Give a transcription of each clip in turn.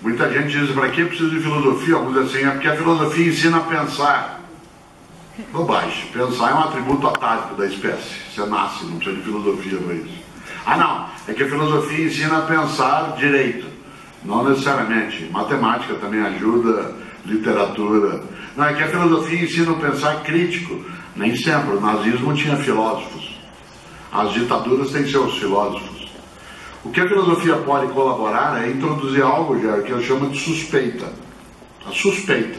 Muita gente diz, para que precisa de filosofia? Alguns dizem assim, é porque a filosofia ensina a pensar. Bobagem. Pensar é um atributo atávico da espécie. Você nasce, não precisa de filosofia para isso. Ah não, é que a filosofia ensina a pensar direito. Não necessariamente. Matemática também ajuda, literatura. Não, é que a filosofia ensina a pensar crítico. Nem sempre. O nazismo tinha filósofos. As ditaduras têm seus filósofos. O que a filosofia pode colaborar é introduzir algo, Jair, que eu chamo de suspeita. A suspeita.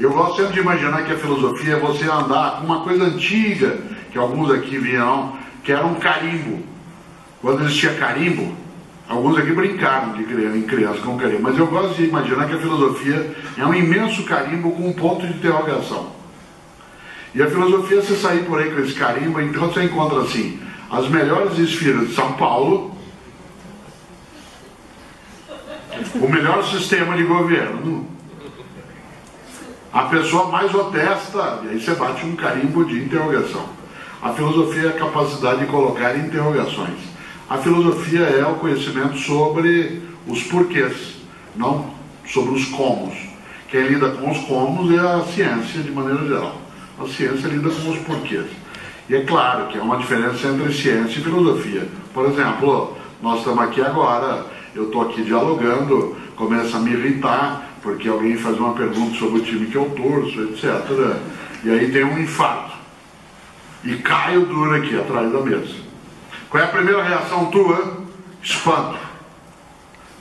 Eu gosto sempre de imaginar que a filosofia é você andar com uma coisa antiga, que alguns aqui viram, que era um carimbo. Quando existia carimbo, alguns aqui brincaram em criança com carimbo, mas eu gosto de imaginar que a filosofia é um imenso carimbo com um ponto de interrogação. E a filosofia, você sair por aí com esse carimbo, então você encontra assim, as melhores esferas de São Paulo, o melhor sistema de governo, a pessoa mais honesta, e aí você bate um carimbo de interrogação. A filosofia é a capacidade de colocar interrogações. A filosofia é o conhecimento sobre os porquês, não sobre os comos. Quem lida com os comos é a ciência, de maneira geral. A ciência lida com os porquês. E é claro que há uma diferença entre ciência e filosofia. Por exemplo, nós estamos aqui agora, eu estou aqui dialogando, começa a me irritar, porque alguém faz uma pergunta sobre o time que eu torço, etc. E aí tem um infarto. E caio duro aqui, atrás da mesa. Qual é a primeira reação tua? Espanto.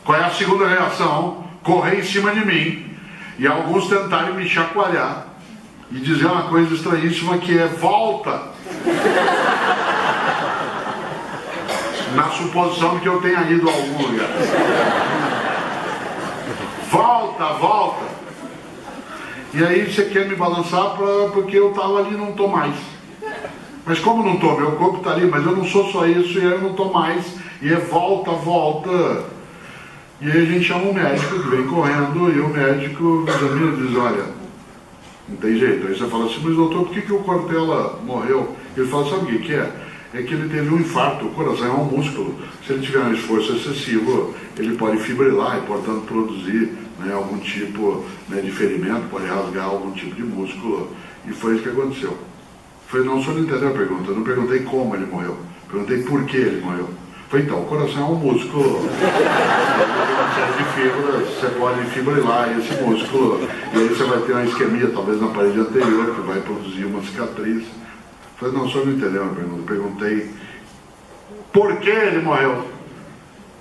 Qual é a segunda reação? Correr em cima de mim. E alguns tentarem me chacoalhar. E dizer uma coisa estranhíssima que é volta. Na suposição de que eu tenha ido a algum lugar. Volta, volta. E aí você quer me balançar porque eu estava ali e não estou mais. Mas como não estou? Meu corpo está ali, mas eu não sou só isso e eu não estou mais. E é volta, volta. E aí a gente chama um médico que vem correndo e o médico examina e diz, olha, não tem jeito. Aí você fala assim, mas doutor, por que o Cortella morreu? Ele fala, sabe o que é? É que ele teve um infarto, o coração é um músculo. Se ele tiver um esforço excessivo, ele pode fibrilar e, portanto, produzir algum tipo de ferimento, pode rasgar algum tipo de músculo. E foi isso que aconteceu. Foi, não, só não entendeu a pergunta, eu não perguntei como ele morreu, perguntei por que ele morreu. Foi então, o coração é um músculo, uma série de fibras, você pode fibrilar esse músculo, e aí você vai ter uma isquemia, talvez na parede anterior, que vai produzir uma cicatriz. Falei, não, só não entendeu a pergunta. Perguntei por que ele morreu.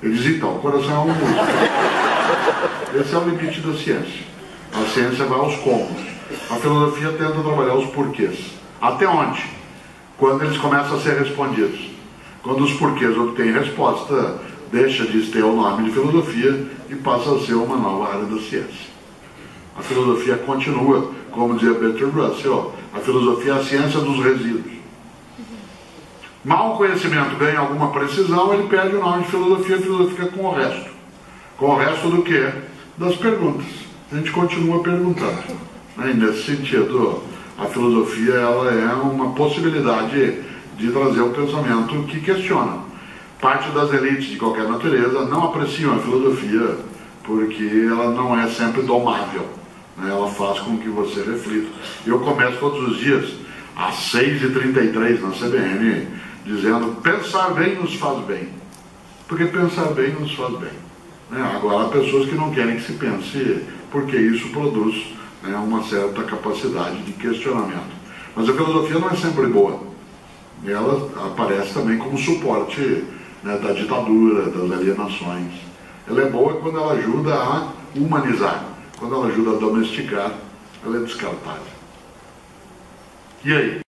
Ele diz, então, o coração é um músculo. Esse é o limite da ciência. A ciência vai aos comos. A filosofia tenta trabalhar os porquês. Até onde? Quando eles começam a ser respondidos. Quando os porquês obtêm resposta, deixa de ter o nome de filosofia e passa a ser uma nova área da ciência. A filosofia continua, como dizia Bertrand Russell, a filosofia é a ciência dos resíduos. Mal o conhecimento ganha alguma precisão, ele perde o nome de filosofia, a filosofia fica com o resto. Com o resto do quê? Das perguntas. A gente continua perguntando. E nesse sentido, a filosofia ela é uma possibilidade de trazer o pensamento que questiona. Parte das elites de qualquer natureza não apreciam a filosofia porque ela não é sempre domável. Ela faz com que você reflita. Eu começo todos os dias, às 6h33 na CBN, dizendo, pensar bem nos faz bem. Porque pensar bem nos faz bem. Agora, há pessoas que não querem que se pense, porque isso produz uma certa capacidade de questionamento. Mas a filosofia não é sempre boa. Ela aparece também como suporte da ditadura, das alienações. Ela é boa quando ela ajuda a humanizar. Quando ela ajuda a domesticar, ela é descartável. E aí?